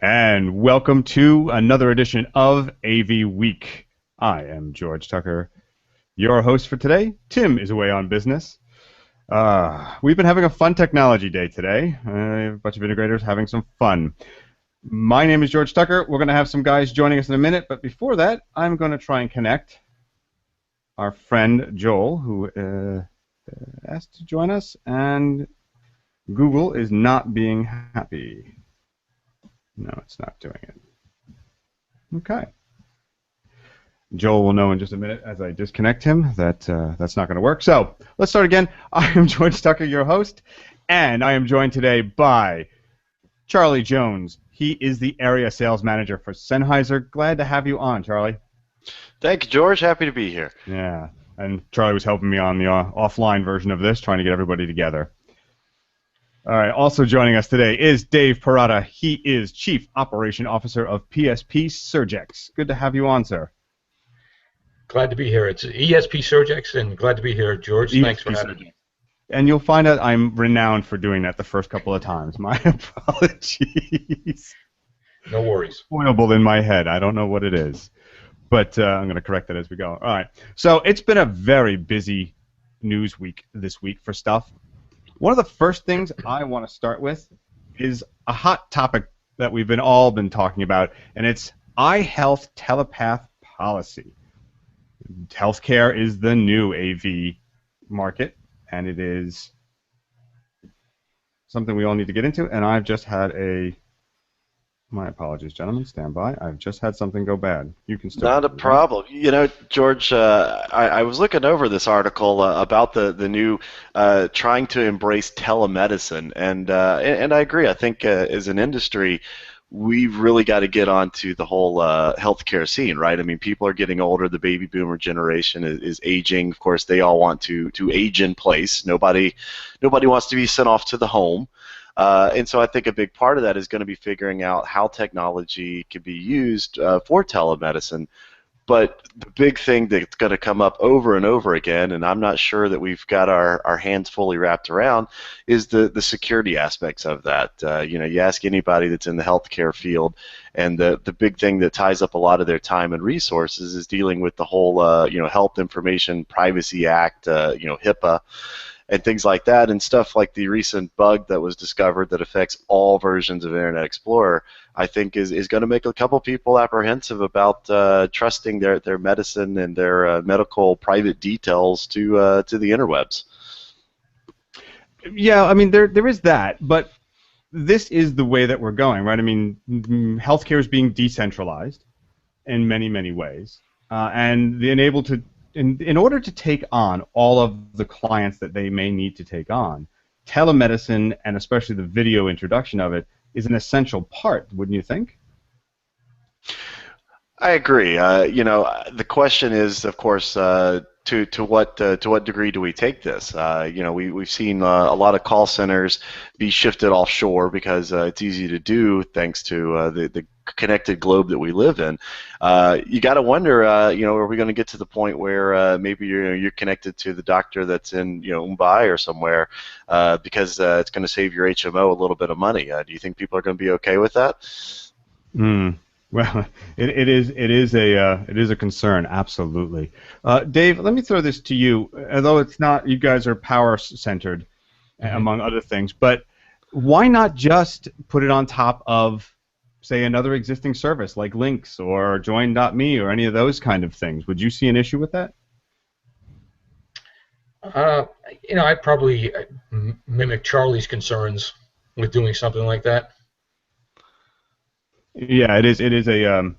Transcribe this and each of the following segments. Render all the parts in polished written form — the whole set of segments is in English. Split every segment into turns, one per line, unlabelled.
And welcome to another edition of AVWeek. I am George Tucker, your host for today. Tim is away on business. We've been having a fun technology day today. A bunch of integrators having some fun. My name is George Tucker. We're going to have some guys joining us in a minute, but before that, I'm going to try and connect our friend Joel, who asked to join us, and Google is not being happy. No, it's not doing it. Okay. Joel will know in just a minute as I disconnect him that that's not going to work. So let's start again. I am George Tucker, your host, and I am joined today by Charlie Jones. He is the area sales manager for Sennheiser. Glad to have you on, Charlie.
Thank you, George. Happy to be here.
Yeah, and Charlie was helping me on the offline version of this, trying to get everybody together. All right, also joining us today is Dave Perrotta. He is Chief Operation Officer of PSP SurgeX. Good to have you on, sir.
Glad to be here. It's ESP SurgeX, and glad to be here, George. Thanks for having me.
And you'll find out I'm renowned for doing that the first couple of times. My apologies.
No worries.
Spoilable in my head. I don't know what it is. But I'm going to correct that as we go. All right. So it's been a very busy news week this week for stuff. One of the first things I want to start with is a hot topic that we've all been talking about, and it's eye health telepath policy. Healthcare is the new AV market, and it is something we all need to get into, and I've just had my apologies, gentlemen. Stand by. I've just had something go bad. You can still.
Not a problem. You know, George, I was looking over this article about the new trying to embrace telemedicine, and I agree. I think as an industry, we've really got to get onto the whole healthcare scene, right? I mean, people are getting older. The baby boomer generation is aging. Of course, they all want to age in place. Nobody wants to be sent off to the home. And so I think a big part of that is going to be figuring out how technology can be used for telemedicine. But the big thing that's going to come up over and over again, and I'm not sure that we've got our hands fully wrapped around, is the security aspects of that. You know, you ask anybody that's in the healthcare field, and the big thing that ties up a lot of their time and resources is dealing with the whole Health Information Privacy Act, HIPAA, and things like that, and stuff like the recent bug that was discovered that affects all versions of Internet Explorer, I think is going to make a couple people apprehensive about trusting their medicine and their medical private details to the interwebs.
Yeah, I mean, there is that, but this is the way that we're going, right? I mean, healthcare is being decentralized in many, many ways, and being able to in order to take on all of the clients that they may need to take on, telemedicine, and especially the video introduction of it, is an essential part, wouldn't you think?
I agree. The question is, of course, to what degree do we take this? We've seen a lot of call centers be shifted offshore because it's easy to do thanks to the connected globe that we live in. You got to wonder, are we going to get to the point where maybe you're connected to the doctor that's in Mumbai or somewhere because it's going to save your HMO a little bit of money? Do you think people are going to be okay with that?
Well, it is a concern, absolutely. Dave, let me throw this to you. Although it's not, you guys are power centered, among other things, but why not just put it on top of, say, another existing service like Links or Join.me or any of those kind of things? Would you see an issue with that?
I'd probably mimic Charlie's concerns with doing something like that.
Yeah, it is a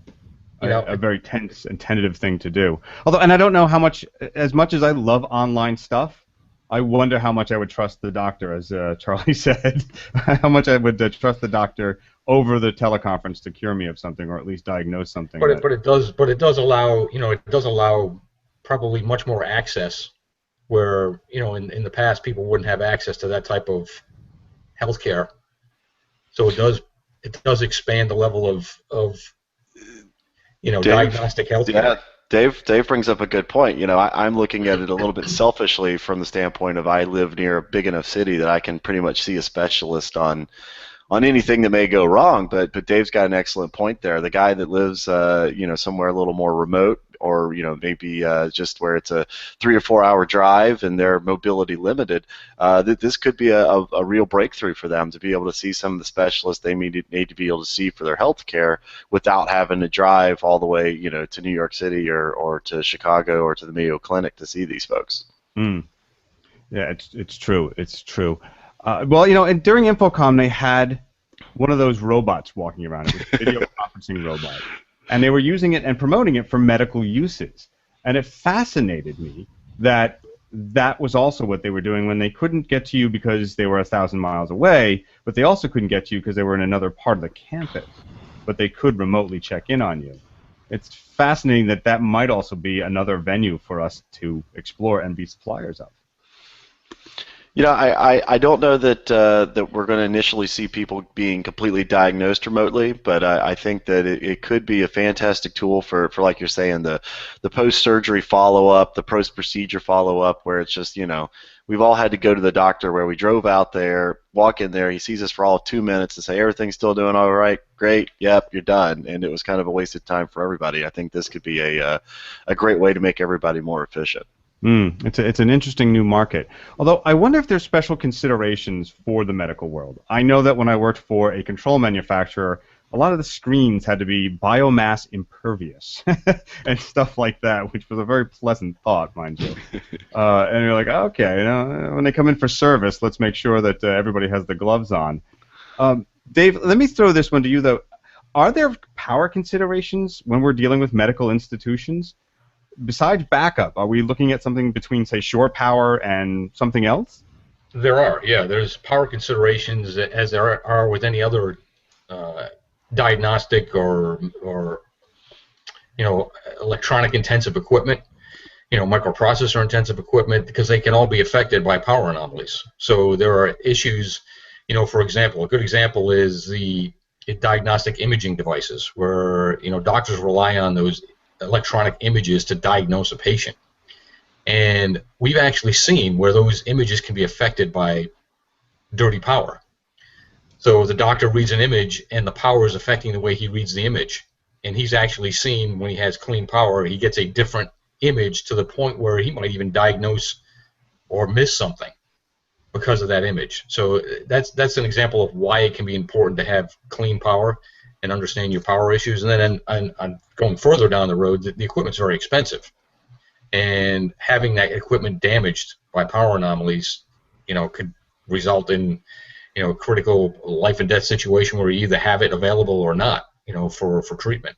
very tense and tentative thing to do. Although, and I don't know how much, as much as I love online stuff, I wonder how much I would trust the doctor, as Charlie said, how much I would trust the doctor over the teleconference to cure me of something or at least diagnose something.
But it does allow probably much more access, where in the past people wouldn't have access to that type of healthcare. So it does expand the level of diagnostic healthcare.
Yeah. Dave brings up a good point. I'm looking at it a little bit selfishly from the standpoint of I live near a big enough city that I can pretty much see a specialist on on anything that may go wrong. But Dave's got an excellent point there. The guy that lives somewhere a little more remote, or maybe just where it's a 3 or 4 hour drive and they're mobility limited, that this could be a real breakthrough for them to be able to see some of the specialists they need to be able to see for their health care without having to drive all the way to New York City or to Chicago or to the Mayo Clinic to see these folks.
Yeah, it's true. It's true. And during InfoComm they had one of those robots walking around. It was a video conferencing robot. And they were using it and promoting it for medical uses. And it fascinated me that that was also what they were doing when they couldn't get to you because they were 1,000 miles away, but they also couldn't get to you because they were in another part of the campus. But they could remotely check in on you. It's fascinating that that might also be another venue for us to explore and be suppliers of.
I don't know that we're going to initially see people being completely diagnosed remotely, but I think that it could be a fantastic tool for like you're saying, the post-surgery follow-up, the post-procedure follow-up, where it's just, we've all had to go to the doctor where we drove out there, walk in there, he sees us for all of 2 minutes and say, everything's still doing all right, great, yep, you're done. And it was kind of a waste of time for everybody. I think this could be a great way to make everybody more efficient.
It's an interesting new market. Although I wonder if there's special considerations for the medical world. I know that when I worked for a control manufacturer, a lot of the screens had to be biomass impervious and stuff like that, which was a very pleasant thought, mind you. And you're like, okay, when they come in for service, let's make sure that everybody has the gloves on. Dave, let me throw this one to you, though. Are there power considerations when we're dealing with medical institutions? Besides backup, are we looking at something between, say, shore power and something else?
There are, yeah. There's power considerations as there are with any other diagnostic or electronic intensive equipment, microprocessor intensive equipment, because they can all be affected by power anomalies. So there are issues, for example, a good example is the diagnostic imaging devices, where doctors rely on those electronic images to diagnose a patient. And we've actually seen where those images can be affected by dirty power. So the doctor reads an image and the power is affecting the way he reads the image. And he's actually seen when he has clean power, he gets a different image to the point where he might even diagnose or miss something because of that image. So that's an example of why it can be important to have clean power and understand your power issues. And then on going further down the road, the equipment's very expensive. And having that equipment damaged by power anomalies, could result in, critical life and death situation where you either have it available or not, for treatment.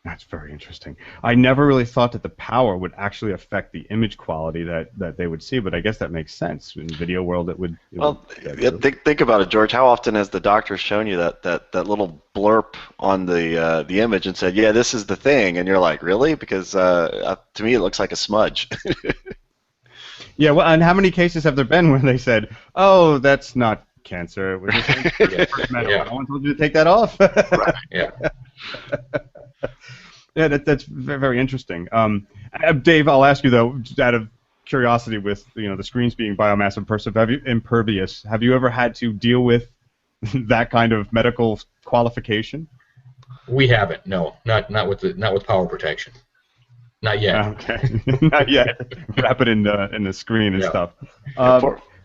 That's very interesting. I never really thought that the power would actually affect the image quality that they would see, but I guess that makes sense. In the video world, it would.
Think about it, George. How often has the doctor shown you that little blurb on the image and said, "Yeah, this is the thing," and you're like, "Really?" Because to me, it looks like a smudge.
Yeah. Well, and how many cases have there been where they said, "Oh, that's not cancer. It was just metal. No one told you to take that off."
Right. Yeah.
Yeah, that's very interesting. Dave, I'll ask you though, just out of curiosity, with the screens being biomass impervious, have you ever had to deal with that kind of medical qualification? We
haven't. No, not with power protection. Not yet.
Okay, not yet. Wrap it in the screen and stuff.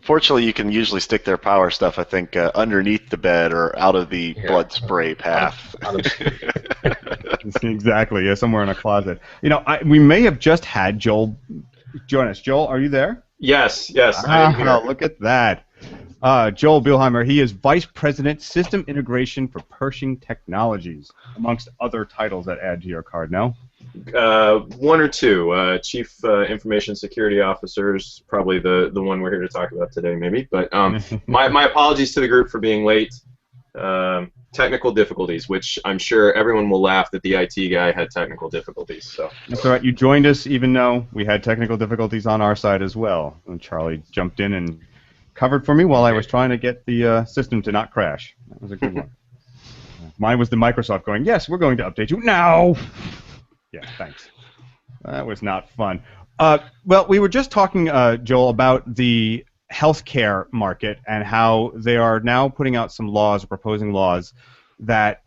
Fortunately, you can usually stick their power stuff, I think, underneath the bed or out of the blood spray path.
Exactly, yeah, somewhere in a closet. We may have just had Joel join us. Joel, are you there?
Yes, I am here.
Look at that. Joel Bilheimer, he is Vice President, System Integration for Pershing Technologies, amongst other titles that add to your card, no?
One or two. Chief Information Security Officers, probably the one we're here to talk about today, maybe. But my apologies to the group for being late. Technical difficulties, which I'm sure everyone will laugh that the IT guy had technical difficulties. So
that's all right. You joined us even though we had technical difficulties on our side as well. And Charlie jumped in and covered for me while I was trying to get the system to not crash. That was a good one. Mine was the Microsoft going, yes, we're going to update you now. Yeah, thanks. That was not fun. Well, we were just talking, Joel, about the healthcare market and how they are now putting out some laws or proposing laws that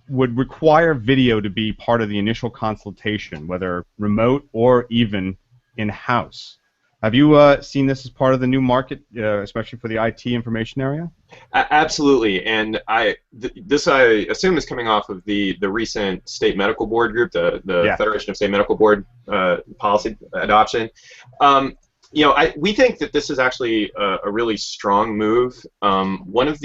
would require video to be part of the initial consultation, whether remote or even in-house. Have you seen this as part of the new market, especially for the IT information area?
Absolutely, and this I assume is coming off of the recent state medical board group, the
Yeah.
Federation of State Medical Board policy adoption. We think that this is actually a really strong move. One of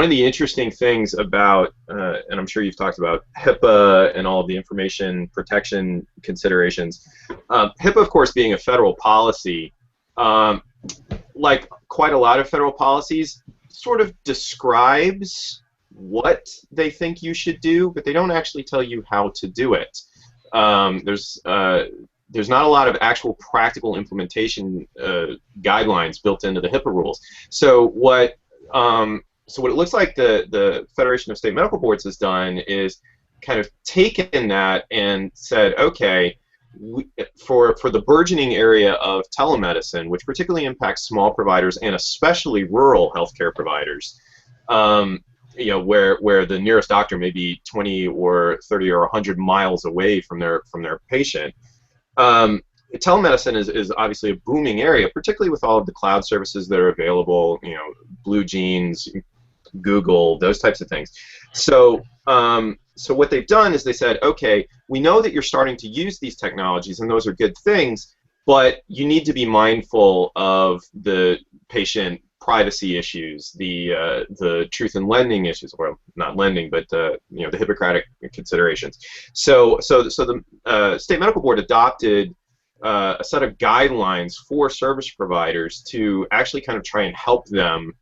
the interesting things about, and I'm sure you've talked about HIPAA and all of the information protection considerations. HIPAA, of course, being a federal policy, like quite a lot of federal policies, sort of describes what they think you should do, but they don't actually tell you how to do it. There's not a lot of actual practical implementation guidelines built into the HIPAA rules. So what it looks like the Federation of State Medical Boards has done is kind of taken that and said, okay, for the burgeoning area of telemedicine, which particularly impacts small providers and especially rural healthcare providers, where the nearest doctor may be 20 or 30 or 100 miles away from their patient. Telemedicine is obviously a booming area, particularly with all of the cloud services that are available, Blue Jeans, Google, those types of things. So what they've done is they said, okay, we know that you're starting to use these technologies, and those are good things, but you need to be mindful of the patient privacy issues, the truth in lending issues, well, not lending, but the Hippocratic considerations. So the State Medical Board adopted a set of guidelines for service providers to actually kind of try and help them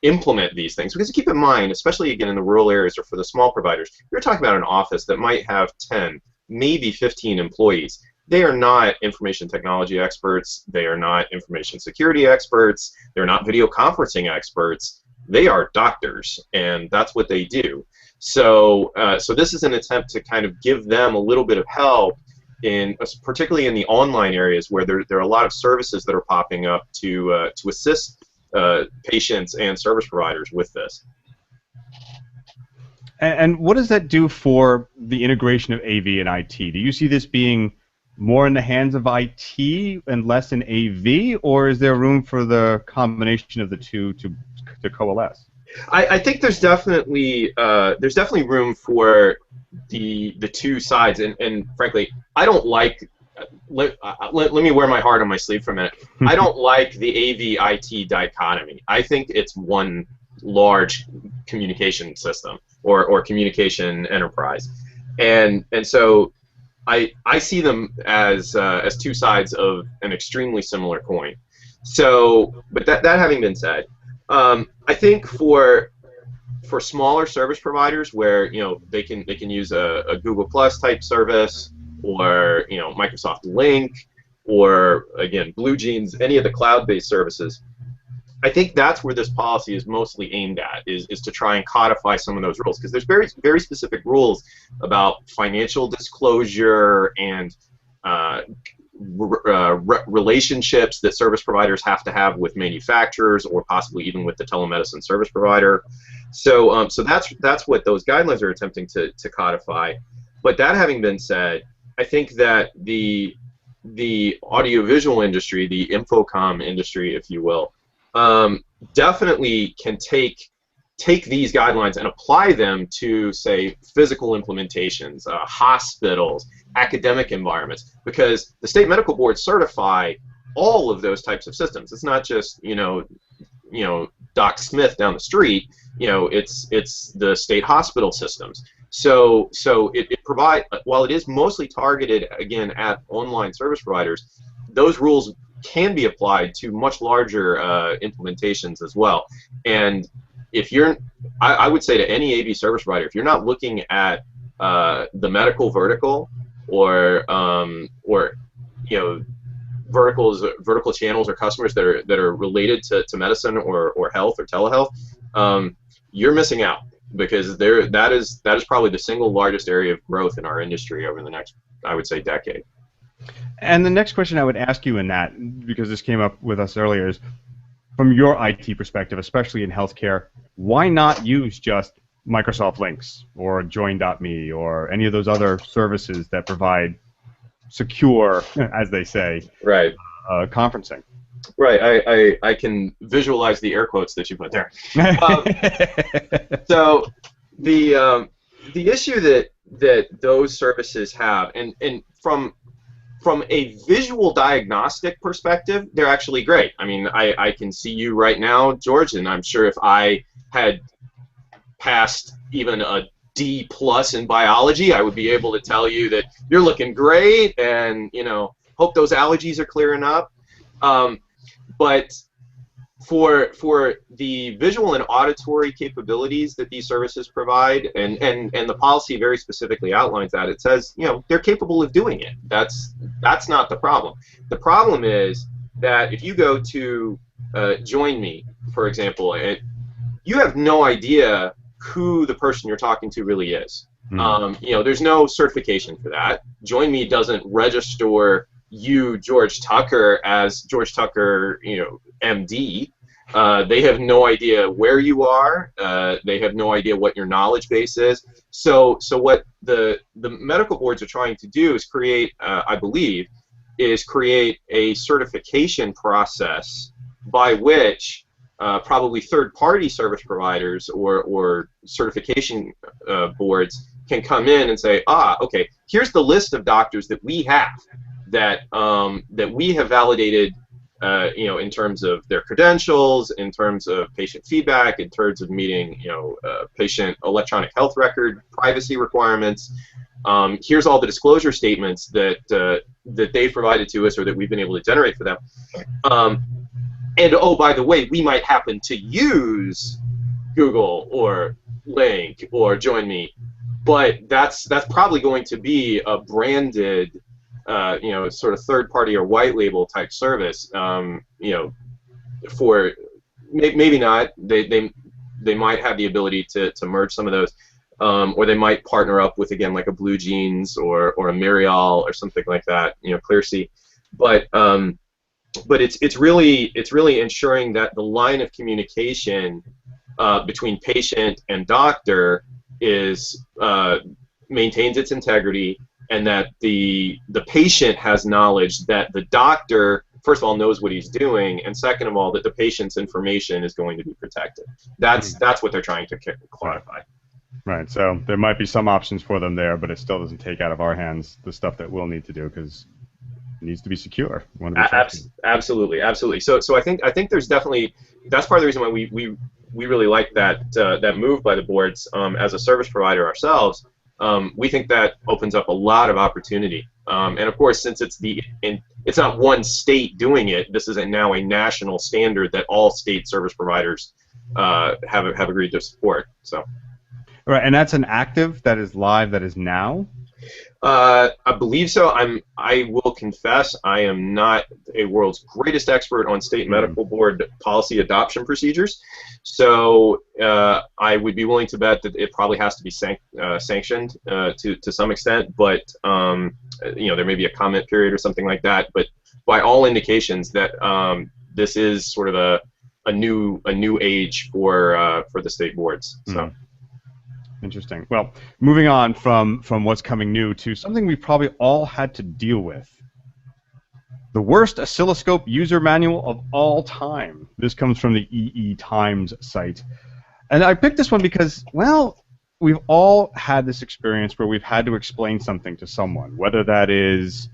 implement these things. Because keep in mind, especially again in the rural areas or for the small providers, you're talking about an office that might have 10, maybe 15 employees. They are not information technology experts. They are not information security experts. They're not video conferencing experts. They are doctors, and that's what they do. So this is an attempt to kind of give them a little bit of help, particularly in the online areas where there are a lot of services that are popping up to assist patients and service providers with this.
And what does that do for the integration of AV and IT? Do you see this being more in the hands of IT and less in AV, or is there room for the combination of the two to coalesce?
I think there's definitely room for the two sides, and frankly, I don't like. Let me wear my heart on my sleeve for a minute. I don't like the AV-IT dichotomy. I think it's one large communication system or communication enterprise, and so I see them as two sides of an extremely similar coin. So, but that having been said, I think for smaller service providers where they can use a Google Plus type service, or Microsoft Link, or again Blue Jeans, any of the cloud-based services, I think that's where this policy is mostly aimed at, is to try and codify some of those rules, because there's very, very specific rules about financial disclosure and relationships that service providers have to have with manufacturers, or possibly even with the telemedicine service provider. So that's what those guidelines are attempting to codify. But that having been said, I think that the audiovisual industry, the infocom industry, if you will, definitely can take these guidelines and apply them to, say, physical implementations, hospitals, academic environments, because the state medical boards certify all of those types of systems. It's not just Doc Smith down the street. It's the state hospital systems. So it provides, while it is mostly targeted again at online service providers, those rules can be applied to much larger implementations as well. And if I would say to any AV service provider, if you're not looking at the medical vertical or vertical channels or customers that are related to medicine or health or telehealth, you're missing out, because that is probably the single largest area of growth in our industry over the next, I would say, decade.
And the next question I would ask you in that, because this came up with us earlier, is from your IT perspective, especially in healthcare, why not use just Microsoft Links or Join.me or any of those other services that provide secure, as they say,
Right.
conferencing?
Right. I can visualize the air quotes that you put there. So the issue that those services have, and from a visual diagnostic perspective, they're actually great. I mean, I can see you right now, George, and I'm sure if I had passed even a D+ in biology, I would be able to tell you that you're looking great, and hope those allergies are clearing up. But for the visual and auditory capabilities that these services provide, and the policy very specifically outlines that. It says, they're capable of doing it. That's not the problem. The problem is that if you go to Join Me, for example, you have no idea who the person you're talking to really is. There's no certification for that. Join Me doesn't register you, George Tucker, as George Tucker, MD. They have no idea where you are. They have no idea what your knowledge base is. So what the medical boards are trying to do is create, I believe, a certification process by which probably third-party service providers or certification boards can come in and say, okay, here's the list of doctors that we have that we have validated, in terms of their credentials, in terms of patient feedback, in terms of meeting, patient electronic health record privacy requirements. Here's all the disclosure statements that they've provided to us or that we've been able to generate for them. And oh, by the way, we might happen to use Google or Link or Join Me, but that's probably going to be a branded, sort of third-party or white label type service. For maybe not. They might have the ability to merge some of those, or they might partner up with, again, like a Blue Jeans or a Mirial or something like that. ClearSea, but it's really ensuring that the line of communication between patient and doctor maintains its integrity, and that the patient has knowledge that the doctor, first of all, knows what he's doing, and second of all, that the patient's information is going to be protected. That's what they're trying to clarify.
Right. So there might be some options for them there, but it still doesn't take out of our hands the stuff that we'll need to do, because it needs to be secure.
Absolutely. So I think there's definitely, that's part of the reason why we really like that move by the boards. As a service provider ourselves, we think that opens up a lot of opportunity. And of course, since it's not one state doing it, this is now a national standard that all state service providers have agreed to support. So.
Right, and that's an active, that is live, that is now?
I believe so. I will confess, I am not a world's greatest expert on state medical board policy adoption procedures, so I would be willing to bet that it probably has to be sanctioned to some extent. But there may be a comment period or something like that. But by all indications, that this is sort of a new age for the state boards. So.
Interesting. Well, moving on from what's coming new to something we probably all had to deal with. The worst oscilloscope user manual of all time. This comes from the EE Times site. And I picked this one because, well, we've all had this experience where we've had to explain something to someone, whether that is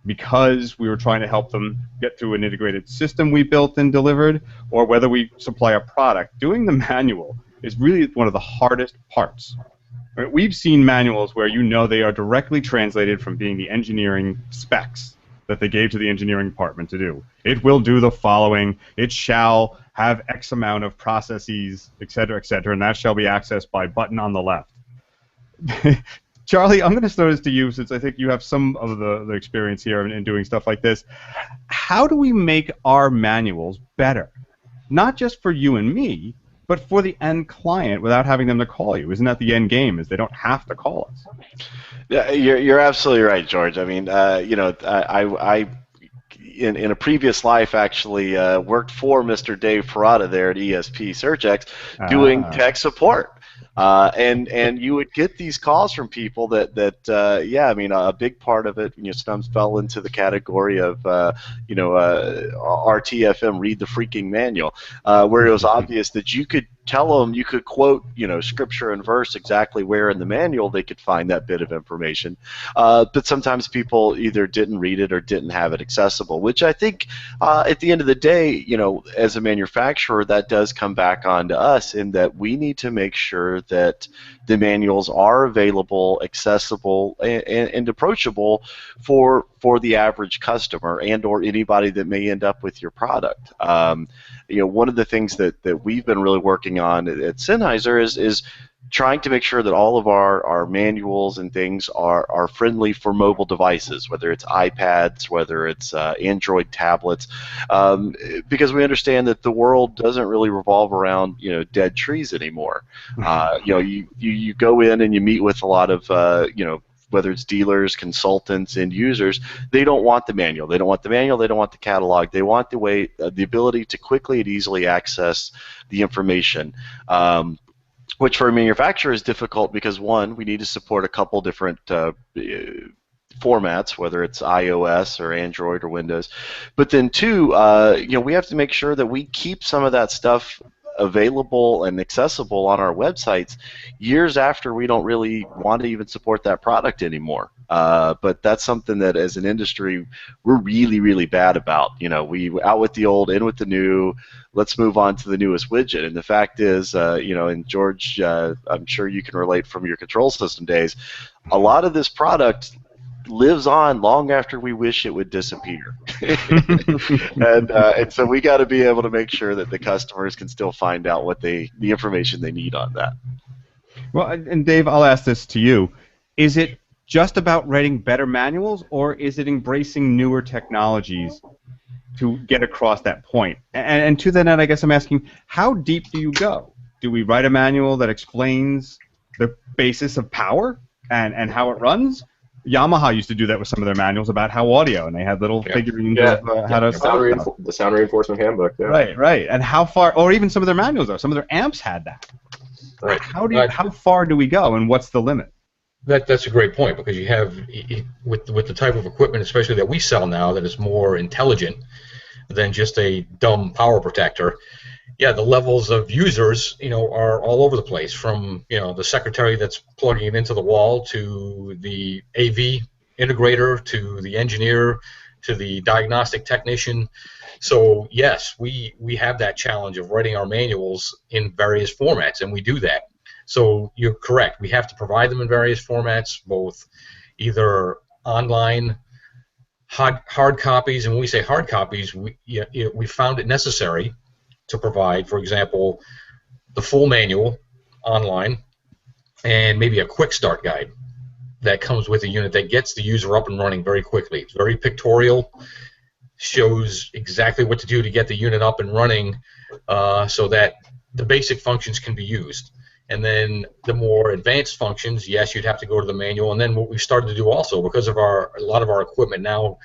because we were trying to help them get through an integrated system we built and delivered, or whether we supply a product. Doing the manual is really one of the hardest parts. Right? We've seen manuals where they are directly translated from being the engineering specs that they gave to the engineering department to do. It will do the following. It shall have X amount of processes, et cetera, and that shall be accessed by button on the left. Charlie, I'm going to throw this to you, since I think you have some of the experience here in doing stuff like this. How do we make our manuals better? Not just for you and me, but for the end client without having them to call you. Isn't that the end game, is they don't have to call us?
Yeah, you're absolutely right, George. I mean, I in a previous life actually worked for Mr. Dave Perrotta there at ESP SurgeX doing tech support. And you would get these calls from people that yeah, I mean, a big part of it, sometimes fell into the category of RTFM, read the freaking manual, where it was obvious that you could tell them, you could quote, scripture and verse exactly where in the manual they could find that bit of information, but sometimes people either didn't read it or didn't have it accessible, which I think at the end of the day, as a manufacturer, that does come back onto us in that we need to make sure that the manuals are available, accessible, and approachable for the average customer and or anybody that may end up with your product. One of the things that we've been really working on at Sennheiser is trying to make sure that all of our manuals and things are friendly for mobile devices, whether it's iPads, whether it's Android tablets, because we understand that the world doesn't really revolve around dead trees anymore. You go in and you meet with a lot of whether it's dealers, consultants, end users. They don't want the manual. They don't want the manual. They don't want the catalog. They want the ability to quickly and easily access the information. Which for a manufacturer is difficult because, one, we need to support a couple different formats, whether it's iOS or Android or Windows. But then, two, we have to make sure that we keep some of that stuff available and accessible on our websites years after we don't really want to even support that product anymore. But that's something that, as an industry, we're really, really bad about. We out with the old, in with the new. Let's move on to the newest widget. And the fact is, and George, I'm sure you can relate from your control system days, a lot of this product lives on long after we wish it would disappear. and so we got to be able to make sure that the customers can still find out the information they need on that.
Well, and Dave, I'll ask this to you. Is it just about writing better manuals, or is it embracing newer technologies to get across that point? And to that end, I guess I'm asking, how deep do you go? Do we write a manual that explains the basis of power and how it runs? Yamaha used to do that with some of their manuals about how audio, and they had little figurines of how to
the sound reinforcement handbook. Yeah.
Right. And how far, or even some of their manuals are. Some of their amps had that.
Right.
How far do we go, and what's the limit?
That's a great point, because you have, with the type of equipment, especially that we sell now, that is more intelligent than just a dumb power protector. Yeah, the levels of users, are all over the place, from, the secretary that's plugging it into the wall, to the AV integrator, to the engineer, to the diagnostic technician. So yes, we have that challenge of writing our manuals in various formats, and we do that. So you're correct. We have to provide them in various formats, both either online, hard copies, and when we say hard copies, we found it necessary to provide, for example, the full manual online and maybe a quick start guide that comes with a unit that gets the user up and running very quickly. It's very pictorial, shows exactly what to do to get the unit up and running, so that the basic functions can be used. And then the more advanced functions, yes, you'd have to go to the manual. And then what we've started to do also, because of a lot of our equipment now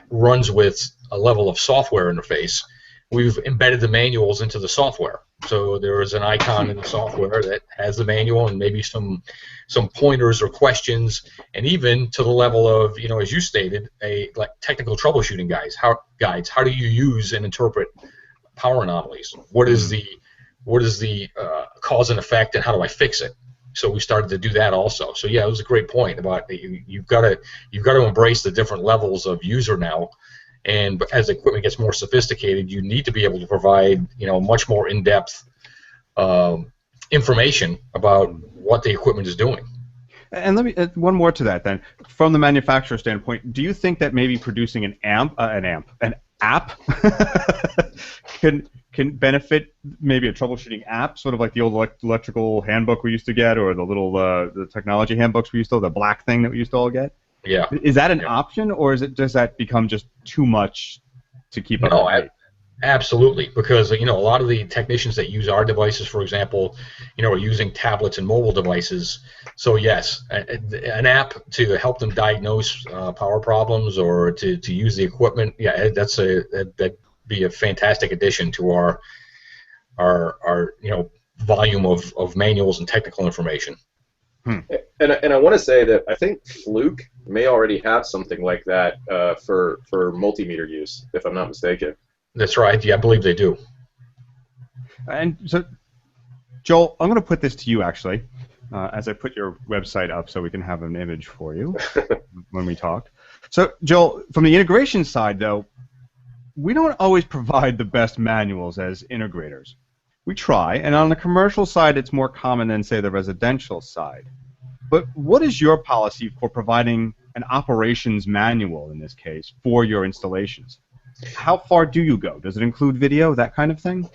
runs with a level of software interface, we've embedded the manuals into the software. So there is an icon in the software that has the manual and maybe some pointers or questions, and even to the level of, as you stated, like technical troubleshooting guides. How do you use and interpret power anomalies? What is the cause and effect, and how do I fix it? So we started to do that also. So yeah, it was a great point about you've got to embrace the different levels of user now. And as the equipment gets more sophisticated, you need to be able to provide, much more in-depth information about what the equipment is doing.
And let me one more to that then. From the manufacturer standpoint, do you think that maybe producing an app can benefit, maybe a troubleshooting app, sort of like the old electrical handbook we used to get, or the little the technology handbooks we used to, the black thing that we used to all get?
Yeah.
Is that an option, or does that become just too much to keep up?
No, Absolutely, because a lot of the technicians that use our devices, for example, are using tablets and mobile devices. So yes, an app to help them diagnose power problems or to use the equipment. Yeah, that'd be a fantastic addition to our volume of manuals and technical information.
And I want to say that I think Fluke may already have something like that for multimeter use, if I'm not mistaken.
That's right. Yeah, I believe they do.
And so, Joel, I'm going to put this to you, actually, as I put your website up so we can have an image for you when we talk. So, Joel, from the integration side, though, we don't always provide the best manuals as integrators. We try, and on the commercial side, it's more common than, say, the residential side. But what is your policy for providing an operations manual, in this case, for your installations? How far do you go? Does it include video, that kind of thing?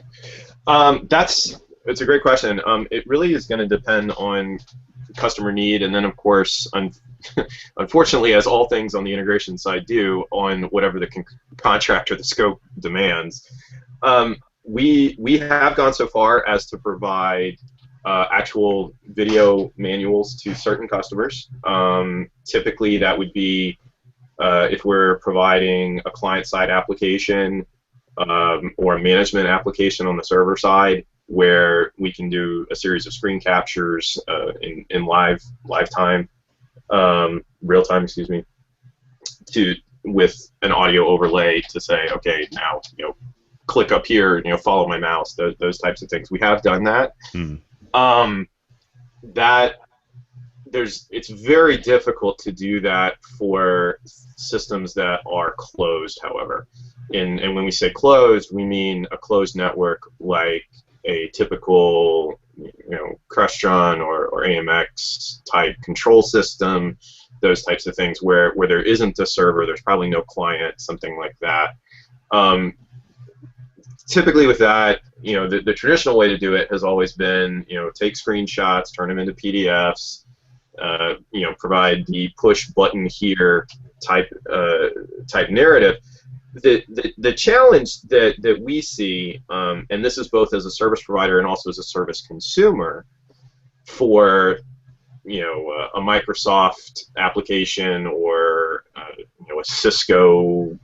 It's a great question. It really is going to depend on customer need, and then of course, unfortunately, as all things on the integration side do, on whatever the contract or the scope demands. We have gone so far as to provide actual video manuals to certain customers. Typically, that would be if we're providing a client-side application or a management application on the server side, where we can do a series of screen captures in live time, real time, excuse me, with an audio overlay to say, okay, now click up here, follow my mouse, those types of things. We have done that. It's very difficult to do that for systems that are closed, however. And when we say closed, we mean a closed network like a typical Crestron or AMX type control system, those types of things where there isn't a server, there's probably no client, something like that. Typically with that, the traditional way to do it has always been, take screenshots, turn them into PDFs, provide the push button here type narrative. The challenge that we see, and this is both as a service provider and also as a service consumer, for a Microsoft application or a Cisco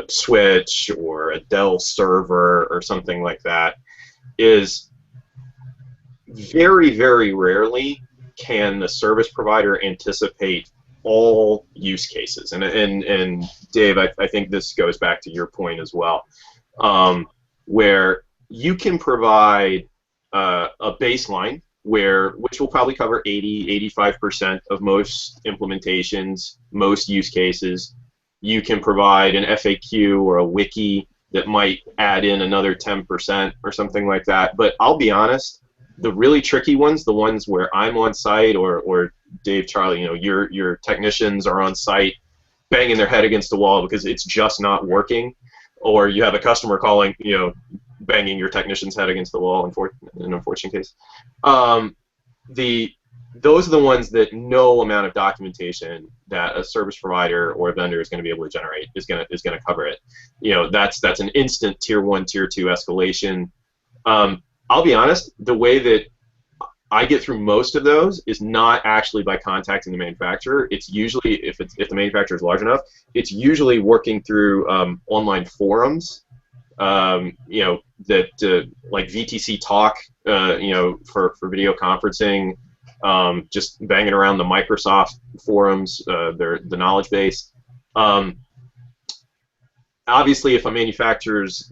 switch or a Dell server or something like that, is very, very rarely can the service provider anticipate all use cases. And Dave, I think this goes back to your point as well, where you can provide a baseline which will probably cover 80–85% of most implementations, most use cases. You can provide an FAQ or a wiki that might add in another 10% or something like that. But I'll be honest, the really tricky ones, the ones where I'm on site or Dave, Charlie, your technicians are on site banging their head against the wall because it's just not working, or you have a customer calling, banging your technician's head against the wall in an unfortunate case. Those are the ones that no amount of documentation that a service provider or a vendor is going to be able to generate is going to cover it. That's an instant tier 1, tier 2 escalation. I'll be honest, the way that I get through most of those is not actually by contacting the manufacturer. It's usually, if the manufacturer is large enough, it's usually working through online forums, that like VTC Talk, for video conferencing, just banging around the Microsoft forums, the knowledge base. Obviously, if a manufacturer's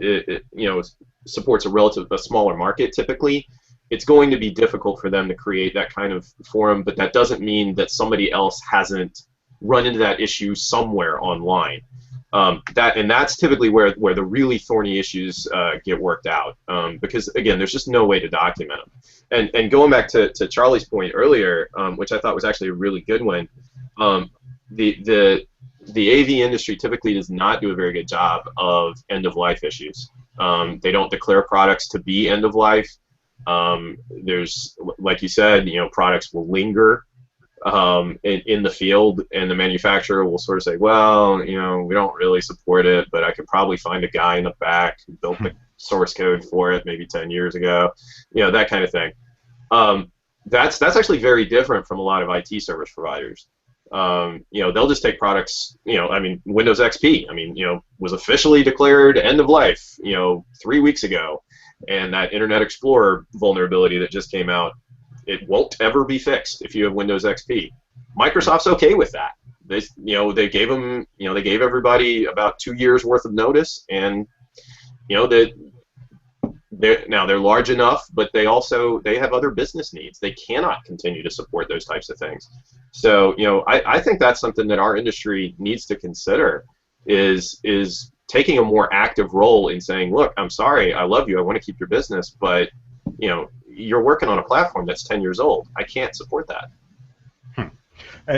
supports a smaller market, typically, it's going to be difficult for them to create that kind of forum, but that doesn't mean that somebody else hasn't run into that issue somewhere online. That's typically where the really thorny issues get worked out, because again, there's just no way to document them. And going back to Charlie's point earlier, which I thought was actually a really good one, the AV industry typically does not do a very good job of end-of-life issues. They don't declare products to be end-of-life. There's, like you said, products will linger in the field, and the manufacturer will sort of say, well, we don't really support it, but I could probably find a guy in the back who built the source code for it maybe 10 years ago, that kind of thing. That's actually very different from a lot of IT service providers. They'll just take products, Windows XP, was officially declared end of life, 3 weeks ago, and that Internet Explorer vulnerability that just came out, it won't ever be fixed if you have Windows XP. Microsoft's okay with that. They gave them, they gave everybody about 2 years worth of notice, and they're large enough, but they have other business needs. They cannot continue to support those types of things. So I think that's something that our industry needs to consider, is taking a more active role in saying, look, I'm sorry, I love you, I want to keep your business, but you're working on a platform that's 10 years old. I can't support that.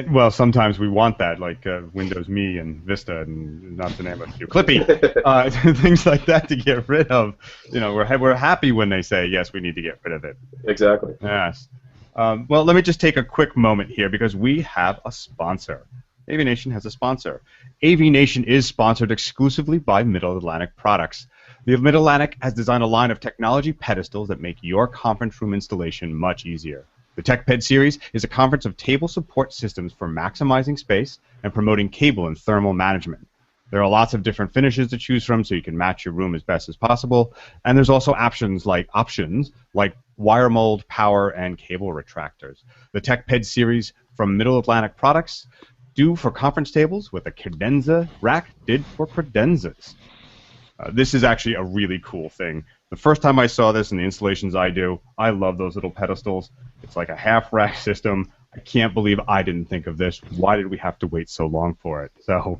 Well, sometimes we want that, like Windows Me and Vista, and not to name a few, Clippy, things like that to get rid of. We're happy when they say, yes, we need to get rid of it.
Exactly.
Yes. Well, let me just take a quick moment here, because we have a sponsor. AVNation has a sponsor. AVNation is sponsored exclusively by Middle Atlantic Products. The Middle Atlantic has designed a line of technology pedestals that make your conference room installation much easier. The TechPed series is a conference of table support systems for maximizing space and promoting cable and thermal management. There are lots of different finishes to choose from, so you can match your room as best as possible. And there's also options like wire mold, power, and cable retractors. The TechPed series from Middle Atlantic Products do for conference tables what the cadenza rack did for credenzas. This is actually a really cool thing. The first time I saw this in the installations I do, I love those little pedestals. It's like a half-rack system. I can't believe I didn't think of this. Why did we have to wait so long for it? So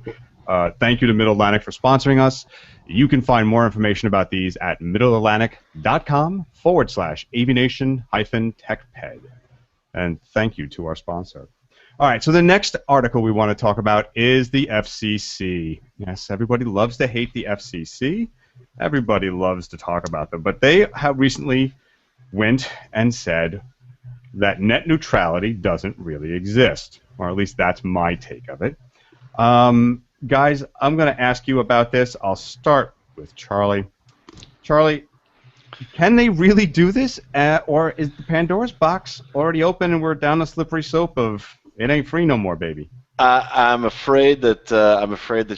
thank you to Middle Atlantic for sponsoring us. You can find more information about these at middleatlantic.com/aviation-techped. And thank you to our sponsor. All right, so the next article we want to talk about is the FCC. Yes, everybody loves to hate the FCC. Everybody loves to talk about them. But they have recently went and said that net neutrality doesn't really exist, or at least that's my take of it. Guys, I'm going to ask you about this. I'll start with Charlie. Charlie, can they really do this, or is the Pandora's box already open and we're down the slippery slope of it ain't free no more, baby?
I'm afraid that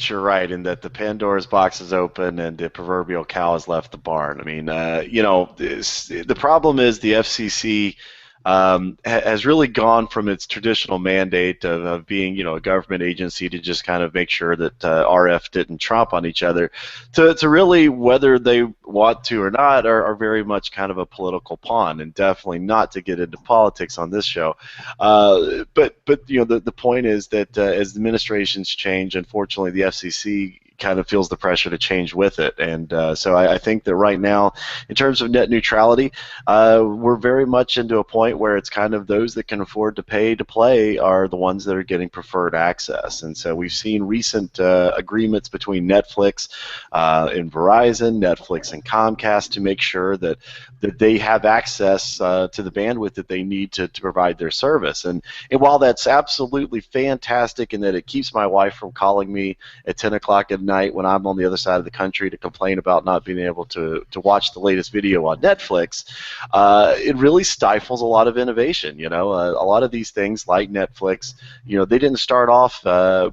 you're right, in that the Pandora's box is open and the proverbial cow has left the barn. I mean, the problem is the FCC has really gone from its traditional mandate of being, a government agency to just kind of make sure that RF didn't tromp on each other, to really, whether they want to or not, are very much kind of a political pawn, and definitely not to get into politics on this show. But the point is that as the administrations change, unfortunately, the FCC kind of feels the pressure to change with it. And so I think that right now, in terms of net neutrality, we're very much into a point where it's kind of those that can afford to pay to play are the ones that are getting preferred access. And so we've seen recent agreements between Netflix and Verizon, Netflix and Comcast, to make sure that they have access to the bandwidth that they need to provide their service. And while that's absolutely fantastic in that it keeps my wife from calling me at 10 o'clock at night when I'm on the other side of the country to complain about not being able to watch the latest video on Netflix, it really stifles a lot of innovation. A lot of these things like Netflix, they didn't start off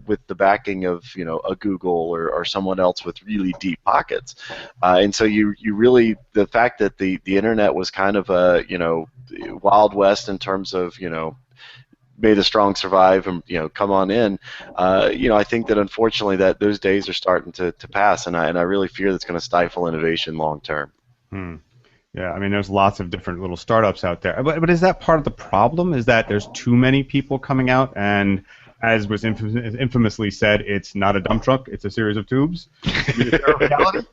with the backing of a Google or someone else with really deep pockets, and so you really, the fact that the internet was kind of a Wild West in terms of may the strong survive and come on in. I think that unfortunately that those days are starting to pass, and I really fear that's going to stifle innovation long term.
Yeah, I mean, there's lots of different little startups out there, but is that part of the problem? Is that there's too many people coming out, and as was infamously said, it's not a dump truck, it's a series of tubes? Is there a reality?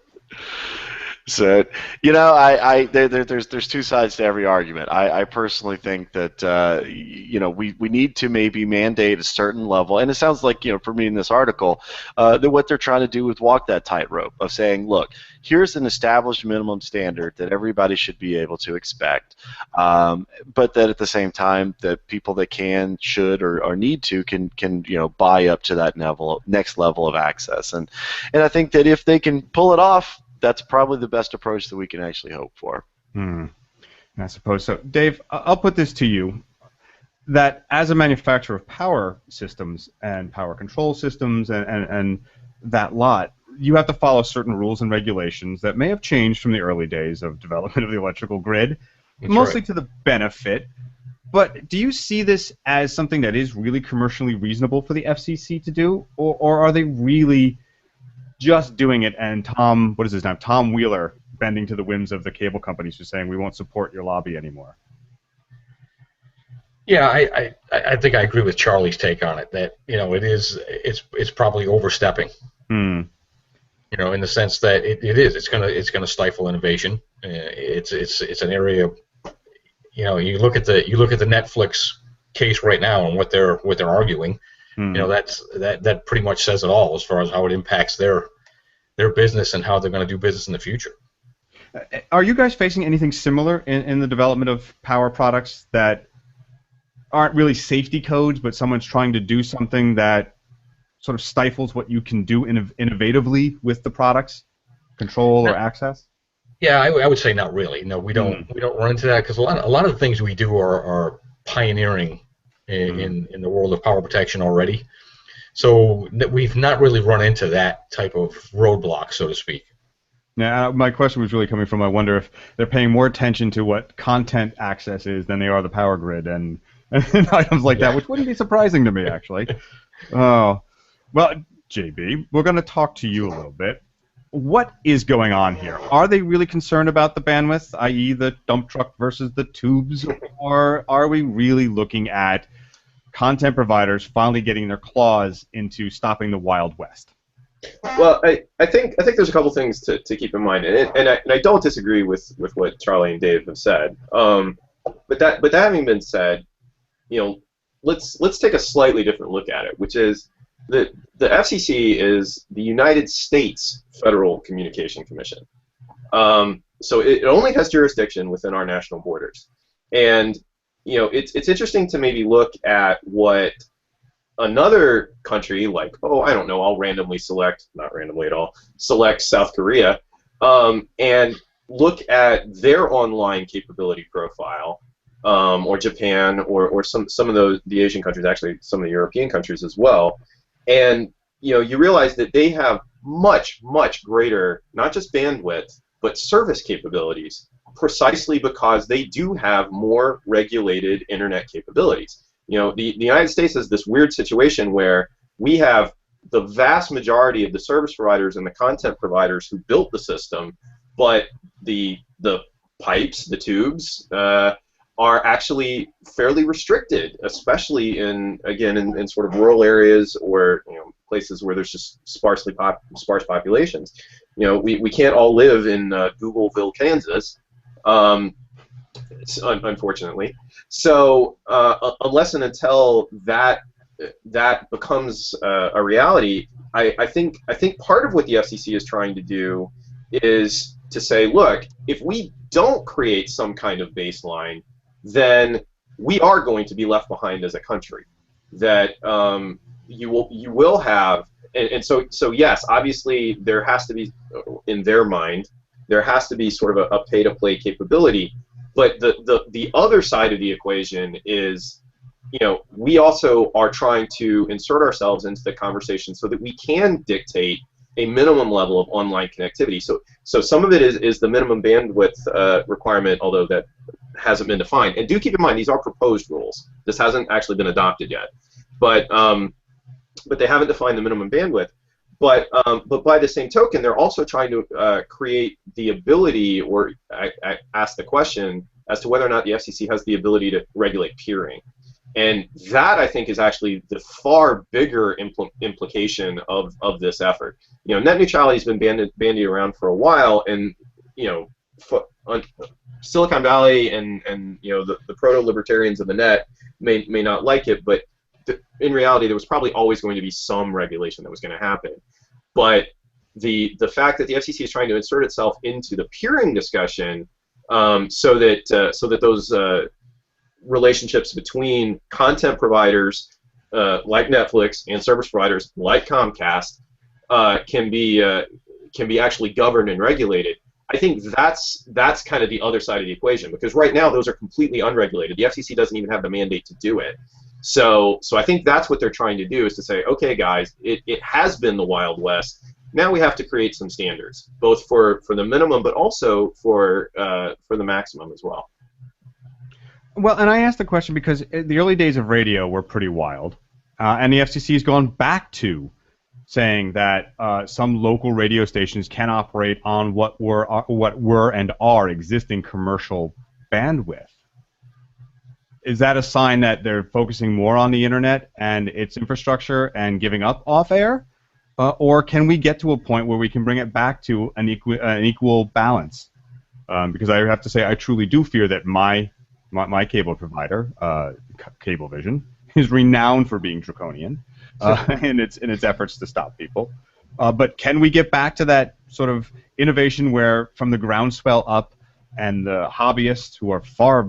So, there's two sides to every argument. I personally think that we need to maybe mandate a certain level, and it sounds like for me in this article that what they're trying to do is walk that tightrope of saying, look, here's an established minimum standard that everybody should be able to expect, but that at the same time that people that can, should, or need to can buy up to that next level of access, and I think that if they can pull it off, that's probably the best approach that we can actually hope for.
I suppose so. Dave, I'll put this to you, that as a manufacturer of power systems and power control systems and that lot, you have to follow certain rules and regulations that may have changed from the early days of development of the electrical grid, mostly to the benefit. But do you see this as something that is really commercially reasonable for the FCC to do, or are they really just doing it, and Tom Wheeler bending to the whims of the cable companies who are saying we won't support your lobby anymore?
Yeah, I think I agree with Charlie's take on it, that it's probably overstepping. In the sense that it's gonna stifle innovation. It's an area. You look at the Netflix case right now and what they're arguing. That pretty much says it all as far as how it impacts their business and how they're going to do business in the future.
Are you guys facing anything similar in the development of power products that aren't really safety codes, but someone's trying to do something that sort of stifles what you can do innovatively with the products, control or access?
Yeah, I would say not really. No, we don't run into that because a lot of the things we do are pioneering in the world of power protection already. So we've not really run into that type of roadblock, so to speak.
Now, my question was really coming from, I wonder if they're paying more attention to what content access is than they are the power grid and items like that, which wouldn't be surprising to me, actually. Oh, well, JB, we're going to talk to you a little bit. What is going on here? Are they really concerned about the bandwidth, i.e. the dump truck versus the tubes, or are we really looking at content providers finally getting their claws into stopping the Wild West?
Well, I think there's a couple things to keep in mind, and I don't disagree with what Charlie and Dave have said. But that having been said, let's take a slightly different look at it, which is the FCC is the United States Federal Communication Commission. So it only has jurisdiction within our national borders, and it's interesting to maybe look at what another country like, I don't know, I'll randomly select, not randomly at all, select South Korea, and look at their online capability profile, or Japan, or some of the Asian countries, actually some of the European countries as well, and you realize that they have much greater, not just bandwidth, but service capabilities, precisely because they do have more regulated internet capabilities. The United States has this weird situation where we have the vast majority of the service providers and the content providers who built the system, but the pipes, the tubes, are actually fairly restricted, especially in sort of rural areas or places where there's just sparse populations. We can't all live in Googleville, Kansas, unfortunately. So unless and until that becomes a reality, I think part of what the FCC is trying to do is to say, look, if we don't create some kind of baseline, then we are going to be left behind as a country. That you will have, and so yes, obviously there has to be, in their mind, there has to be sort of a pay-to-play capability. But the other side of the equation is, we also are trying to insert ourselves into the conversation so that we can dictate a minimum level of online connectivity. So some of it is the minimum bandwidth requirement, although that hasn't been defined. And do keep in mind, these are proposed rules. This hasn't actually been adopted yet. But they haven't defined the minimum bandwidth. But by the same token, they're also trying to create the ability, or ask the question as to whether or not the FCC has the ability to regulate peering. And that, I think, is actually the far bigger implication of this effort. Net neutrality has been bandied around for a while, and Silicon Valley and the proto-libertarians of the net may not like it, but in reality, there was probably always going to be some regulation that was going to happen. But the fact that the FCC is trying to insert itself into the peering discussion, so that those relationships between content providers like Netflix and service providers like Comcast can be actually governed and regulated. I think that's kind of the other side of the equation, because right now those are completely unregulated. The FCC doesn't even have the mandate to do it. So I think that's what they're trying to do, is to say, okay, guys, it has been the Wild West. Now we have to create some standards, both for the minimum, but also for the maximum as well.
Well, and I asked the question because the early days of radio were pretty wild, and the FCC has gone back to saying that some local radio stations can operate on what were and are existing commercial bandwidth. Is that a sign that they're focusing more on the internet and its infrastructure and giving up off-air? Or can we get to a point where we can bring it back to an equal balance? Because I have to say, I truly do fear that my cable provider, Cablevision, is renowned for being draconian in its efforts to stop people. But can we get back to that sort of innovation where, from the groundswell up, and the hobbyists, who are far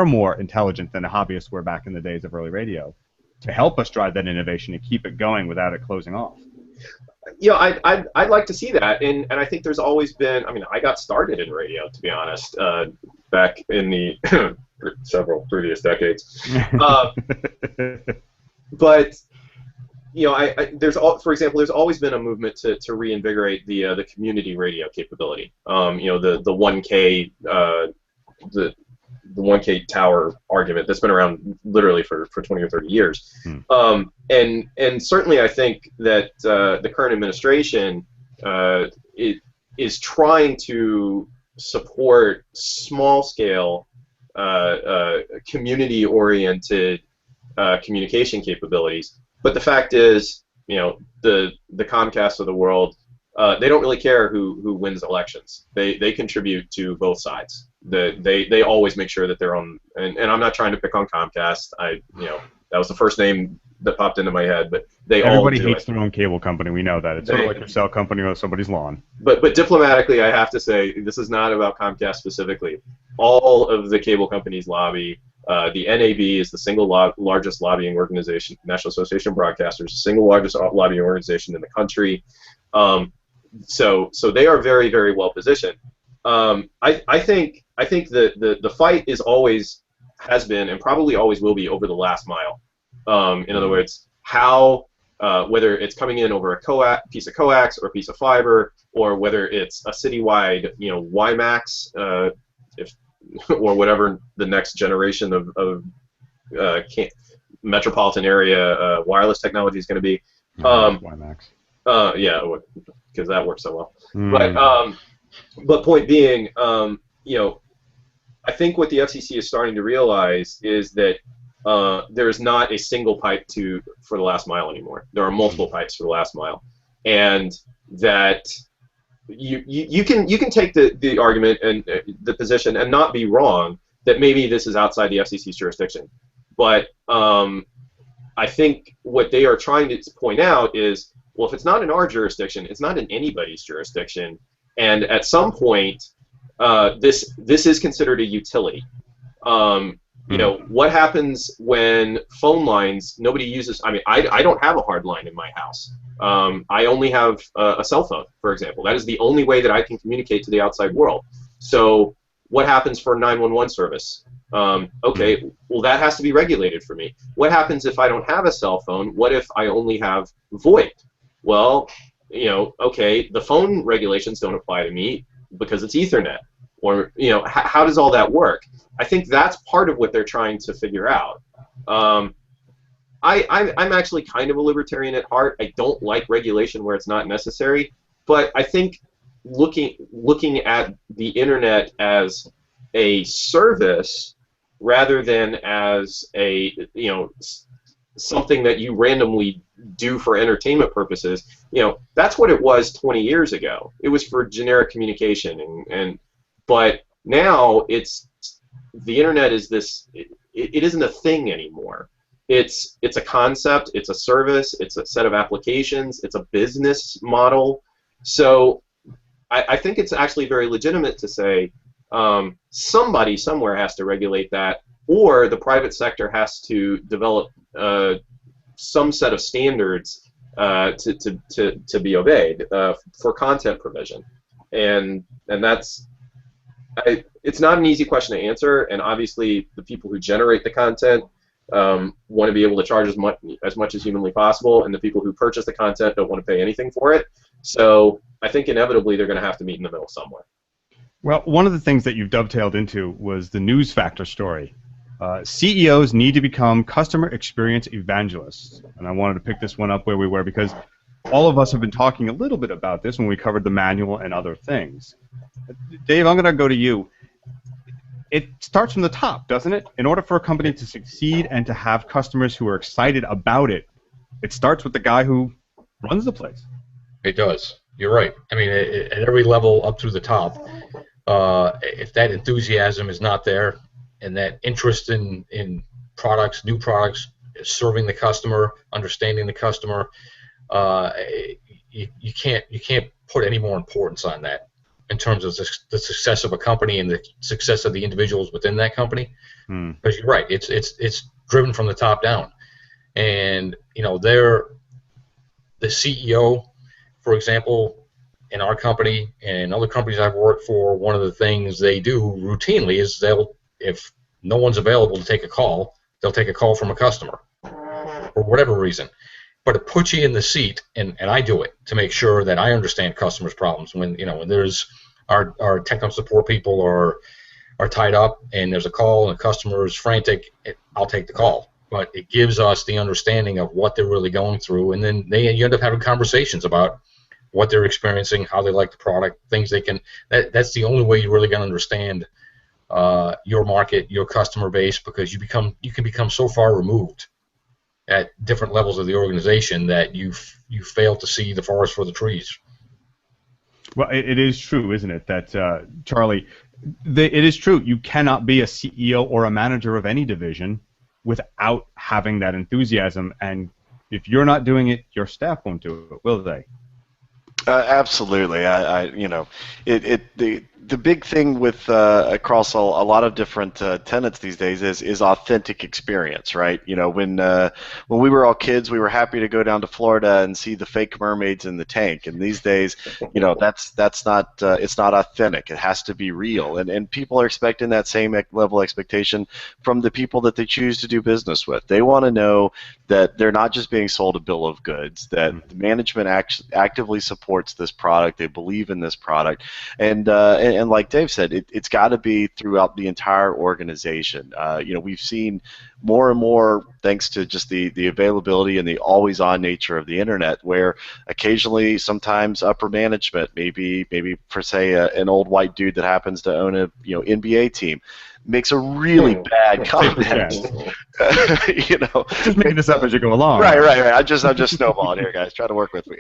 more intelligent than the hobbyists were back in the days of early radio, to help us drive that innovation and keep it going without it closing off?
I'd like to see that, and I think there's always been. I mean, I got started in radio, to be honest, back in the several previous decades. But for example, there's always been a movement to reinvigorate the community radio capability. The 1K the 1K tower argument that's been around literally for 20 or 30 years. And certainly I think that the current administration is trying to support small-scale, community-oriented communication capabilities. But the fact is, the Comcast of the world, they don't really care who wins elections. They contribute to both sides. They always make sure that they're on. And I'm not trying to pick on Comcast. That was the first name that popped into my head. But
everybody hates their own cable company. We know that. It's sort of like your cell company on somebody's lawn.
But diplomatically, I have to say this is not about Comcast specifically. All of the cable companies lobby. The NAB is the single largest lobbying organization, National Association of Broadcasters, the single largest lobbying organization in the country. So they are very, very well positioned. I think the fight has been and probably always will be over the last mile. In other words, how whether it's coming in over a piece of coax or a piece of fiber, or whether it's a citywide WiMAX, or whatever the next generation of metropolitan area wireless technology is going to be.
WiMAX.
Yeah, because that works so well. But point being, I think what the FCC is starting to realize is that there is not a single pipe for the last mile anymore. There are multiple pipes for the last mile, and that you can take the argument and the position and not be wrong that maybe this is outside the FCC's jurisdiction. But I think what they are trying to point out is, well, if it's not in our jurisdiction, it's not in anybody's jurisdiction. And at some point, this is considered a utility. What happens when phone lines nobody uses? I mean, I don't have a hard line in my house. I only have a cell phone, for example. That is the only way that I can communicate to the outside world. So what happens for 911 service? Okay, well, that has to be regulated for me. What happens if I don't have a cell phone? What if I only have VoIP? Well, okay, the phone regulations don't apply to me because it's Ethernet. Or, how does all that work? I think that's part of what they're trying to figure out. I'm actually kind of a libertarian at heart. I don't like regulation where it's not necessary, but I think looking at the internet as a service rather than as a something that you randomly do for entertainment purposes. That's what it was 20 years ago. It was for generic communication, but now the internet is this. It isn't a thing anymore. It's a concept. It's a service. It's a set of applications. It's a business model. So I think it's actually very legitimate to say somebody somewhere has to regulate that, or the private sector has to develop some set of standards to be obeyed for content provision, and that's. It's not an easy question to answer, and obviously the people who generate the content want to be able to charge as much as humanly possible, and the people who purchase the content don't want to pay anything for it. So I think inevitably they're going to have to meet in the middle somewhere.
Well, one of the things that you've dovetailed into was the news factor story. CEOs need to become customer experience evangelists, and I wanted to pick this one up where we were because all of us have been talking a little bit about this when we covered the manual and other things. Dave, I'm going to go to you. It starts from the top, doesn't it? In order for a company to succeed and to have customers who are excited about it, it starts with the guy who runs the place.
It does. You're right. I mean, at every level up through the top, if that enthusiasm is not there and that interest in products, new products, serving the customer, understanding the customer, you can't put any more importance on that in terms of the success of a company and the success of the individuals within that company. Because you're right, it's driven from the top down, and the CEO, for example, in our company and other companies I've worked for, one of the things they do routinely is if no one's available to take a call, they'll take a call from a customer for whatever reason. But it puts you in the seat, and I do it to make sure that I understand customers' problems. When there's our technical support people are tied up and there's a call and the customer is frantic, I'll take the call. But it gives us the understanding of what they're really going through, and then you end up having conversations about what they're experiencing, how they like the product, things they can. That's the only way you're really going to understand your market, your customer base, because you can become so far removed at different levels of the organization that you fail to see the forest for the trees.
Well, it is true, isn't it, that Charlie? It is true. You cannot be a CEO or a manager of any division without having that enthusiasm, and if you're not doing it, your staff won't do it, will they?
Absolutely. The big thing with across a lot of different tenets these days is authentic experience, right? When we were all kids, we were happy to go down to Florida and see the fake mermaids in the tank, and these days, that's not it's not authentic. It has to be real, and people are expecting that same level of expectation from the people that they choose to do business with. They want to know that they're not just being sold a bill of goods, that the management actively supports this product, they believe in this product, and like Dave said, it's got to be throughout the entire organization. We've seen more and more, thanks to just the availability and the always-on nature of the internet, where occasionally, sometimes upper management, maybe for say an old white dude that happens to own a NBA team, makes a really bad comment.
Just making this up as you go along.
Right. I'm just snowballing here, guys. Try to work with me.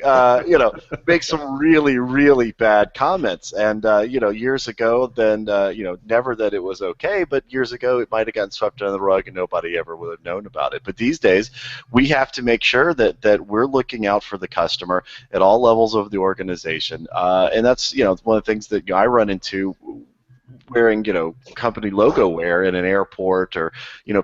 Make some really, really bad comments, and years ago, then never that it was okay, but years ago it might have gotten swept under the rug and nobody ever would have known about it. But these days, we have to make sure that we're looking out for the customer at all levels of the organization, and that's one of the things that I run into. Wearing company logo wear in an airport, or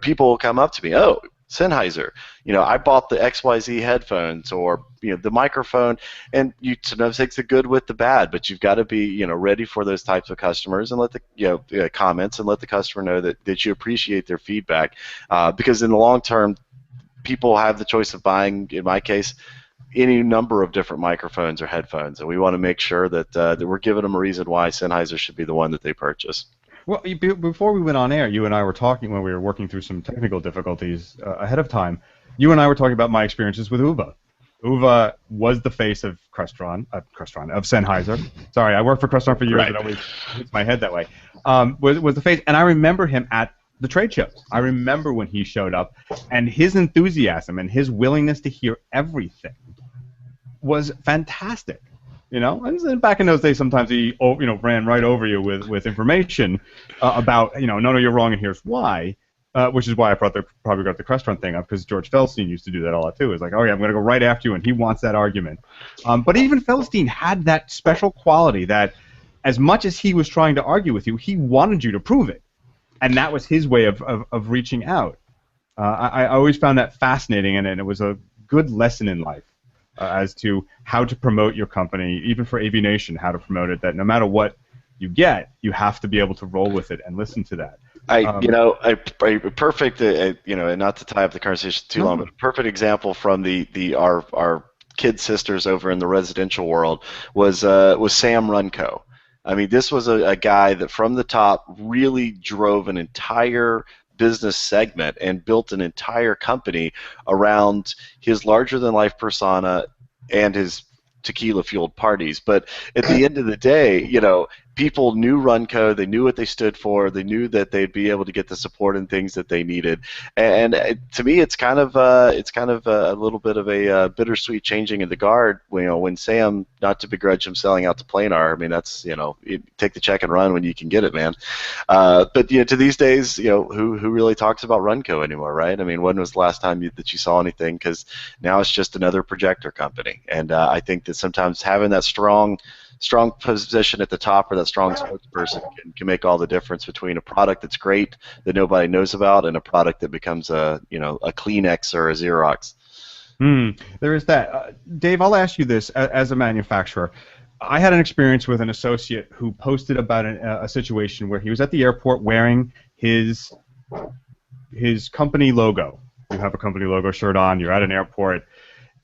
people will come up to me, oh, Sennheiser, I bought the XYZ headphones, or the microphone, and you sometimes take the good with the bad, but you've got to be ready for those types of customers and let the comments and let the customer know that you appreciate their feedback, because in the long term, people have the choice of buying, in my case, any number of different microphones or headphones, and we want to make sure that we're giving them a reason why Sennheiser should be the one that they purchase.
Well, before we went on air, you and I were talking when we were working through some technical difficulties ahead of time. You and I were talking about my experiences with Uva. Uva was the face of of Sennheiser. Sorry, I worked for Crestron for years. Right. It always hits my head that way. Was the face, and I remember him at the trade shows. I remember when he showed up, and his enthusiasm and his willingness to hear everything was fantastic. And back in those days, sometimes he ran right over you with information about no, you're wrong, and here's why. Which is why I probably got the Crestron thing up, because George Feldstein used to do that a lot too. It's like, oh yeah, I'm going to go right after you, and he wants that argument. But even Feldstein had that special quality that, as much as he was trying to argue with you, he wanted you to prove it, and that was his way of reaching out. I always found that fascinating, and it was a good lesson in life as to how to promote your company, even for AV Nation, how to promote it. That no matter what you get, you have to be able to roll with it and listen to that.
A perfect, and not to tie up the conversation too long, but a perfect example from our kid sisters over in the residential world was Sam Runco. I mean, this was a guy that from the top really drove an entire business segment and built an entire company around his larger-than-life persona and his tequila-fueled parties. But at the end of the day, people knew Runco, they knew what they stood for, they knew that they'd be able to get the support and things that they needed. And to me, it's kind of a little bit of a bittersweet changing of the guard. When Sam, not to begrudge him selling out to Planar, I mean, that's you take the check and run when you can get it, man. But to these days, who really talks about Runco anymore, right? I mean, when was the last time that you saw anything? Because now it's just another projector company, and I think that sometimes having that strong position at the top, or that strong spokesperson, can make all the difference between a product that's great that nobody knows about and a product that becomes a Kleenex or a Xerox.
There is that. Dave, I'll ask you this as a manufacturer. I had an experience with an associate who posted about a situation where he was at the airport wearing his company logo. You have a company logo shirt on, you're at an airport,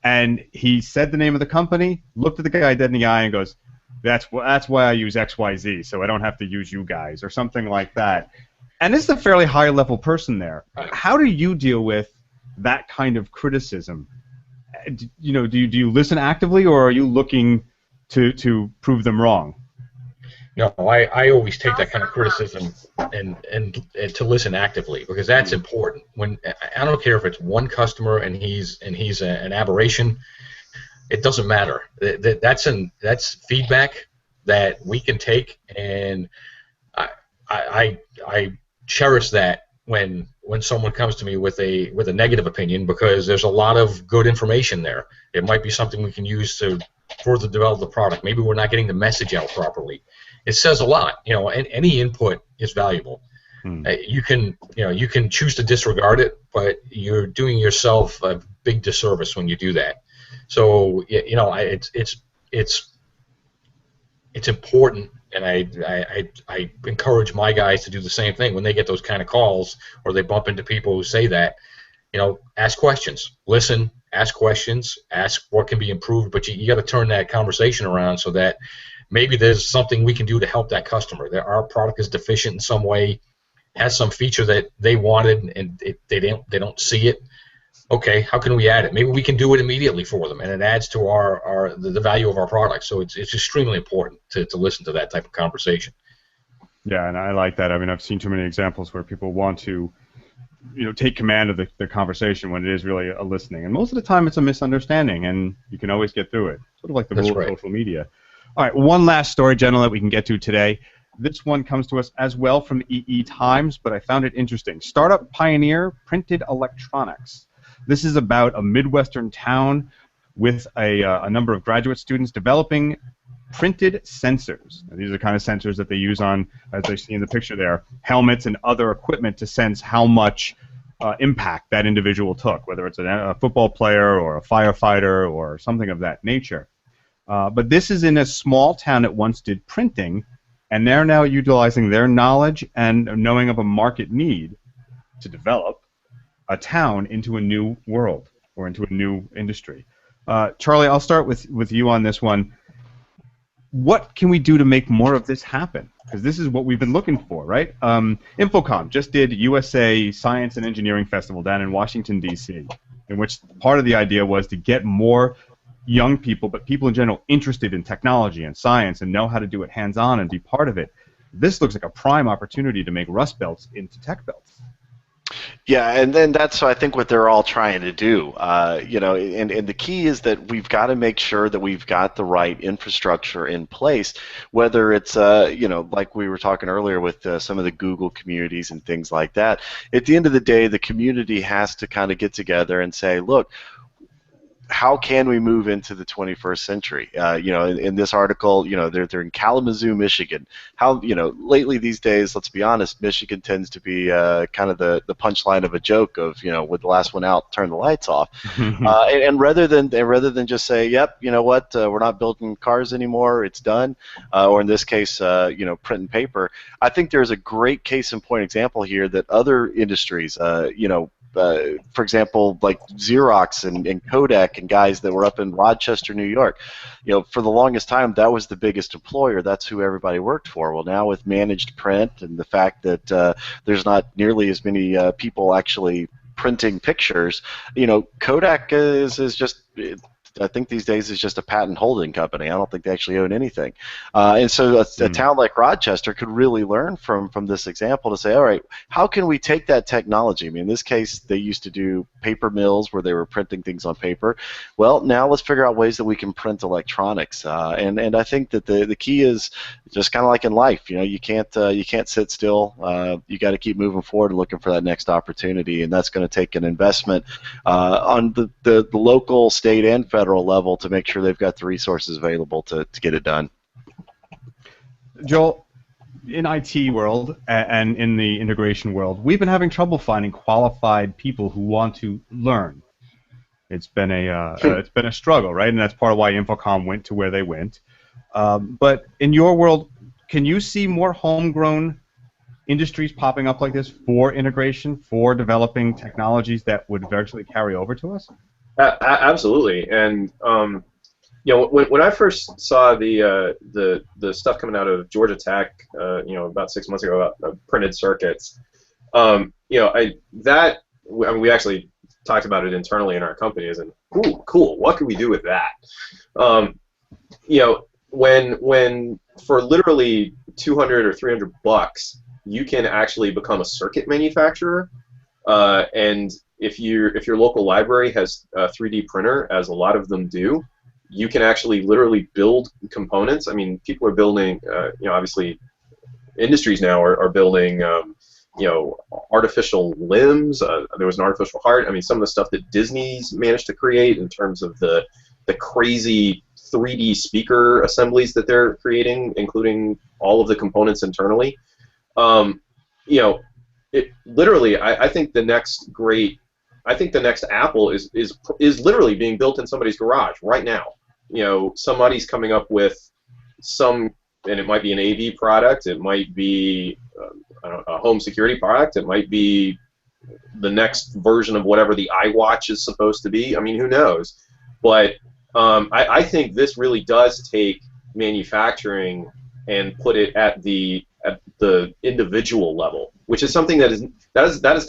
and he said the name of the company, looked at the guy dead in the eye, and goes, That's why I use XYZ, so I don't have to use you guys, or something like that. And this is a fairly high-level person there. How do you deal with that kind of criticism? Do you listen actively, or are you looking to prove them wrong?
No, I always take that kind of criticism and to listen actively, because that's important. When I don't care if it's one customer and he's an aberration. It doesn't matter. That's feedback that we can take, and I cherish that when someone comes to me with a negative opinion, because there's a lot of good information there. It might be something we can use to further develop the product. Maybe we're not getting the message out properly. It says a lot, and any input is valuable. You can choose to disregard it, but you're doing yourself a big disservice when you do that. So it's important, and I encourage my guys to do the same thing when they get those kind of calls, or they bump into people who say that. Ask questions, listen, ask questions, ask what can be improved, but you got to turn that conversation around so that maybe there's something we can do to help that customer. That our product is deficient in some way, has some feature that they wanted and they don't see it. Okay, how can we add it? Maybe we can do it immediately for them, and it adds to the value of our product. So it's extremely important to listen to that type of conversation.
Yeah, and I like that. I mean, I've seen too many examples where people want to, take command of the conversation when it is really a listening. And most of the time it's a misunderstanding, and you can always get through it. Sort of like the rule of social media. All right, one last story, gentlemen, that we can get to today. This one comes to us as well from EE Times, but I found it interesting. Startup pioneer printed electronics. This is about a Midwestern town with a number of graduate students developing printed sensors. Now, these are the kind of sensors that they use on, as they see in the picture there, helmets and other equipment to sense how much impact that individual took, whether it's a football player or a firefighter or something of that nature. But this is in a small town that once did printing, and they're now utilizing their knowledge and knowing of a market need to develop a town into a new world or into a new industry. Charlie, I'll start with you on this one. What can we do to make more of this happen? Because this is what we've been looking for, right? Infocom just did USA Science and Engineering Festival down in Washington, D.C., in which part of the idea was to get more young people, but people in general, interested in technology and science and know how to do it hands-on and be part of it. this looks like a prime opportunity to make Rust belts into tech belts.
Yeah, and then that's I think what they're all trying to do. You know, and the key is that we've got to make sure that we've got the right infrastructure in place. Whether it's you know, like we were talking earlier with some of the Google communities and things like that. At the end of the day, the community has to kind of get together and say, look, how can we move into the 21st century? You know, in this article, you know, they're in Kalamazoo, Michigan. How, you know, lately these days, let's be honest, Michigan tends to be kind of the punchline of a joke of, you know, with the last one out, turn the lights off. And rather than just say, yep, you know what, we're not building cars anymore, it's done, or in this case, you know, print and paper. I think there's a great case in point example here that other industries, you know, for example, like Xerox and Kodak and guys that were up in Rochester, New York, you know, for the longest time that was the biggest employer. That's who everybody worked for. Well, now with managed print and the fact that there's not nearly as many people actually printing pictures, you know, Kodak is just. I think these days is just a patent holding company. I don't think they actually own anything. And so a town like Rochester could really learn from this example to say, all right, how can we take that technology? I mean, in this case, they used to do paper mills where they were printing things on paper. Well, now let's figure out ways that we can print electronics. And I think that the key is just kind of like in life. You know, you can't sit still. You got to keep moving forward and looking for that next opportunity, and that's going to take an investment on the local, state, and federal level to make sure they've got the resources available to get it done.
Joel, in IT world and in the integration world, we've been having trouble finding qualified people who want to learn. It's been a struggle, right? And that's part of why Infocom went to where they went. But in your world, can you see more homegrown industries popping up like this for integration, for developing technologies that would eventually carry over to us?
Absolutely, and you know, when I first saw the stuff coming out of Georgia Tech, you know, about 6 months ago about printed circuits, you know, I mean, we actually talked about it internally in our company as in, ooh, cool, what can we do with that? You know, when for literally 200 or 300 bucks, you can actually become a circuit manufacturer, and if your local library has a 3D printer, as a lot of them do, you can actually literally build components. I mean, people are building, you know, obviously, industries now are building, you know, artificial limbs. There was an artificial heart. I mean, some of the stuff that Disney's managed to create in terms of the crazy 3D speaker assemblies that they're creating, including all of the components internally. You know, it literally, I think the next Apple is literally being built in somebody's garage right now. You know, somebody's coming up with some, and it might be an AV product, it might be a home security product, it might be the next version of whatever the iWatch is supposed to be. I mean, who knows? But I think this really does take manufacturing and put it at the individual level, which is something that is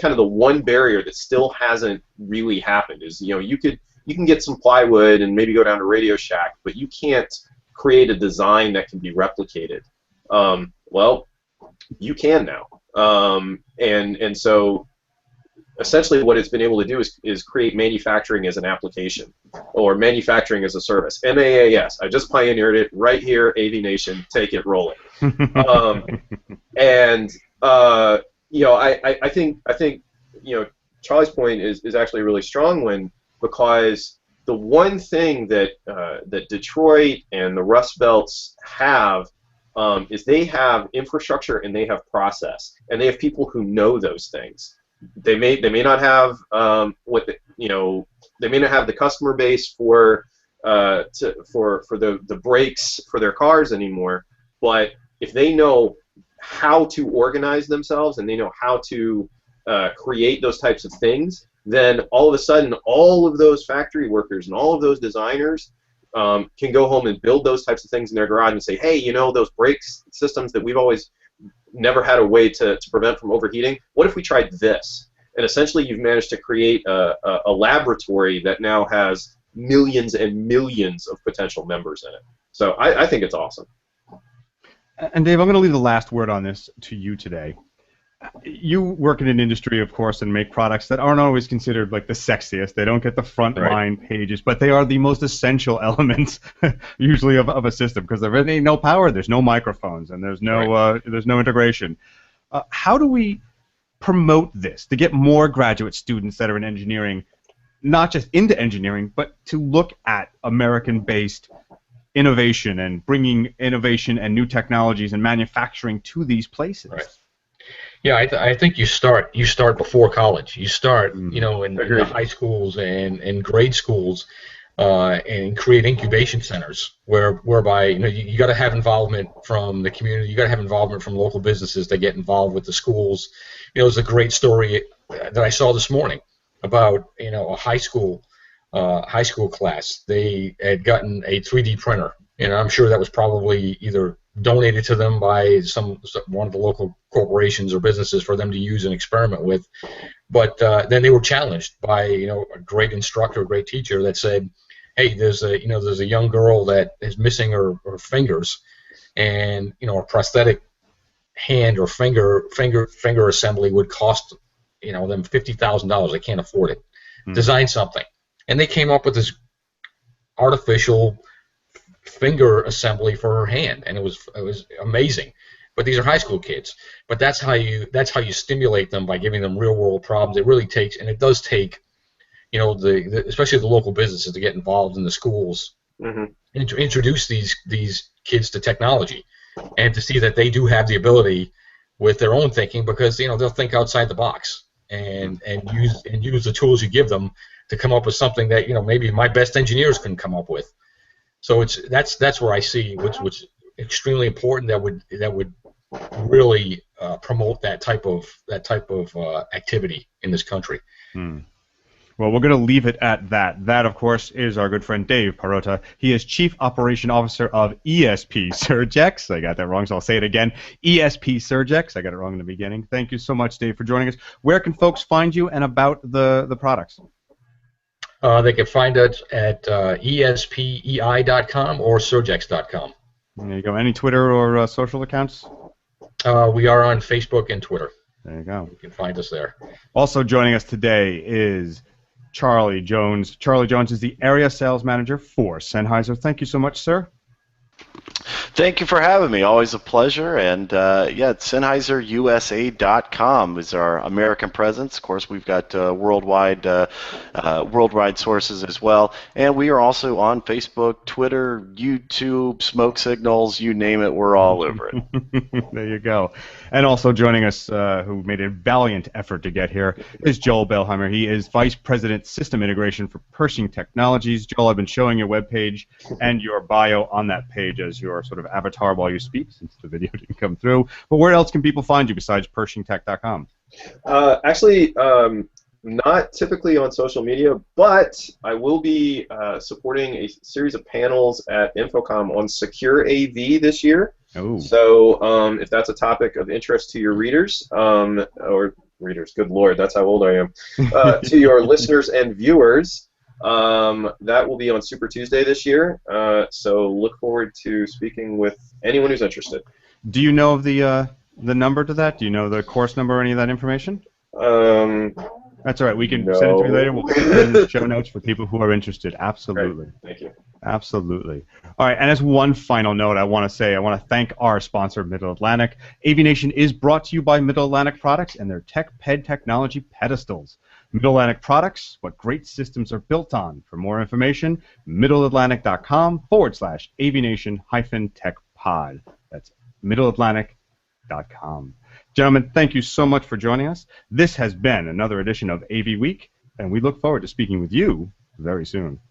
kind of the one barrier that still hasn't really happened. Is, you know, you can get some plywood and maybe go down to Radio Shack, but you can't create a design that can be replicated. Well, you can now, and so essentially what it's been able to do is create manufacturing as an application, or manufacturing as a service. MAAS. I just pioneered it right here. AV Nation, take it, roll it. And you know, I think you know, Charlie's point is actually a really strong one, because the one thing that that Detroit and the Rust Belts have is they have infrastructure and they have process, and they have people who know those things. They may not have you know, they may not have the customer base for the brakes for their cars anymore, but if they know how to organize themselves and they know how to create those types of things, then all of a sudden all of those factory workers and all of those designers can go home and build those types of things in their garage and say, hey, you know, those brakes systems that we've always never had a way to prevent from overheating, what if we tried this? And essentially you've managed to create a laboratory that now has millions and millions of potential members in it. So I think it's awesome.
And Dave, I'm going to leave the last word on this to you today. You work in an industry, of course, and make products that aren't always considered like the sexiest. They don't get the front line pages, but they are the most essential elements, usually, of a system, because there ain't no power, there's no microphones, and there's no integration. How do we promote this to get more graduate students that are in engineering, not just into engineering, but to look at American-based innovation and bringing innovation and new technologies and manufacturing to these places?
Right. Yeah, I think you start before college. You start, in the high schools and grade schools, and create incubation centers whereby you got to have involvement from the community. You got to have involvement from local businesses that get involved with the schools. There's a great story that I saw this morning about a high school class. They had gotten a 3D printer, and I'm sure that was probably either donated to them by one of the local corporations or businesses for them to use and experiment with. But then they were challenged by a great instructor, a great teacher that said, "Hey, there's a young girl that is missing her fingers, and a prosthetic hand or finger assembly would cost them $50,000. They can't afford it. Design something." And they came up with this artificial finger assembly for her hand, and it was amazing. But these are high school kids. But that's how you stimulate them, by giving them real world problems. It really takes, and it does take, especially the local businesses to get involved in the schools and to introduce these kids to technology, and to see that they do have the ability with their own thinking, because they'll think outside the box and use the tools you give them to come up with something that maybe my best engineers couldn't come up with. So that's where I see what's extremely important, that would really promote that type of activity in this country.
Well, we're going to leave it at that. That, of course, is our good friend Dave Perrotta. He is Chief Operation Officer of ESP SurgeX. I got that wrong, so I'll say it again. ESP SurgeX. I got it wrong in the beginning. Thank you so much, Dave, for joining us. Where can folks find you and about the products?
They can find us at espei.com or surgex.com.
There you go. Any Twitter or social accounts?
We are on Facebook and Twitter.
There you go.
You can find us there.
Also joining us today is Charlie Jones. Charlie Jones is the Area Sales Manager for Sennheiser. Thank you so much, sir.
Thank you for having me. Always a pleasure. And SennheiserUSA.com is our American presence. Of course, we've got worldwide sources as well. And we are also on Facebook, Twitter, YouTube, smoke signals, you name it, we're all over it.
There you go. And also joining us, who made a valiant effort to get here, is Joel Bilheimer. He is Vice President System Integration for Pershing Technologies. Joel, I've been showing your webpage and your bio on that page as your sort of avatar while you speak, since the video didn't come through. But where else can people find you besides PershingTech.com?
Actually, not typically on social media, but I will be supporting a series of panels at Infocom on Secure AV this year.
Ooh.
So if that's a topic of interest to your readers, or readers, good Lord, that's how old I am, to your listeners and viewers, that will be on Super Tuesday this year. So look forward to speaking with anyone who's interested.
Do you know the number to that? Do you know the course number or any of that information? That's all right. We can send it to me later. We'll put it in the show notes for people who are interested. Absolutely.
Great. Thank you.
Absolutely. All right, and as one final note, I want to thank our sponsor, Middle Atlantic. AVNation is brought to you by Middle Atlantic Products and their TechPed technology pedestals. Middle Atlantic Products, what great systems are built on. For more information, middleatlantic.com/AVNation-TechPod. That's middleatlantic.com. Gentlemen, thank you so much for joining us. This has been another edition of AV Week, and we look forward to speaking with you very soon.